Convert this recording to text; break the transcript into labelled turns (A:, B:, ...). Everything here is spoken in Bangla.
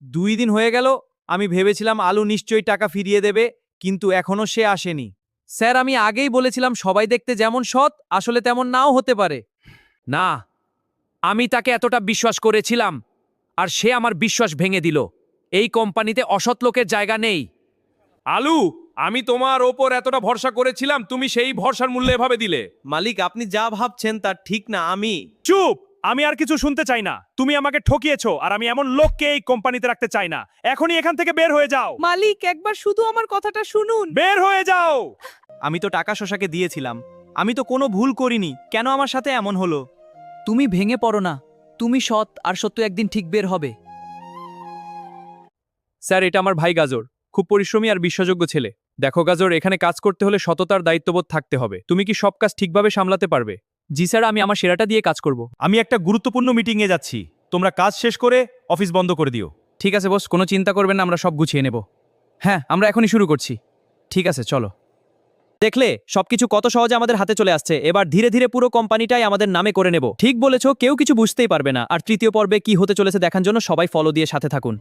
A: 2 দিন হয়ে গেল। আমি ভেবেছিলাম আলু নিশ্চয়ই টাকা ফিরিয়ে দেবে, কিন্তু এখনো সে আসেনি। স্যার, আমি আগেই বলেছিলাম সবাই দেখতে যেমন সৎ আসলে তেমন নাও হতে পারে। না, আমি তাকে এতটা বিশ্বাস করেছিলাম, আর সে আমার বিশ্বাস ভেঙে দিল। এই কোম্পানিতে অসৎ লোকের জায়গা নেই।
B: আলু, আমি তোমার ওপর এতটা ভরসা করেছিলাম, তুমি সেই ভরসার মূল্য এভাবে দিলে।
C: মালিক, আপনি যা ভাবছেন তা ঠিক না।
B: চুপ! আমি আর কিছু শুনতে চাই না। তুমি আমাকে ঠকিয়েছো, আর আমি এমন লোককে এই কোম্পানিতে রাখতে চাই না। এখনই এখান থেকে বের হয়ে যাও।
D: মালিক, একবার শুধু আমার কথাটা শুনুন।
B: বের হয়ে যাও।
A: আমি তো টাকা শশাকে দিয়েছিলাম। আমি তো কোনো ভুল করিনি, কেন আমার সাথে এমন হলো? তুমি ভেঙে পড়ো না। তুমি সৎ, আর সত্য একদিন ঠিক বের হবে। স্যার, এটা আমার ভাই গাজর। খুব পরিশ্রমী আর বিশ্বাসযোগ্য ছেলে। দেখো গাজর, এখানে কাজ করতে হলে সততার দায়িত্ববোধ থাকতে হবে। তুমি কি সব কাজ ঠিকভাবে সামলাতে পারবে? জি স্যার, আমি আমার সেরাটা দিয়ে কাজ করব।
B: আমি একটা গুরুত্বপূর্ণ মিটিংয়ে যাচ্ছি। তোমরা কাজ শেষ করে অফিস বন্ধ করে দিও।
A: ঠিক আছে বস, কোনো চিন্তা করবেন না, আমরা সব গুছিয়ে নেব। হ্যাঁ, আমরা এখনই শুরু করছি। ঠিক আছে, চলো। দেখলে সবকিছু কত সহজে আমাদের হাতে চলে আসছে। এবার ধীরে ধীরে পুরো কোম্পানিটাই আমাদের নামে করে নেব। ঠিক বলেছো, কেউ কিছু বুঝতেই পারবে না। আর তৃতীয় পর্বে কি হতে চলেছে দেখার জন্য সবাই ফলো দিয়ে সাথে থাকুন।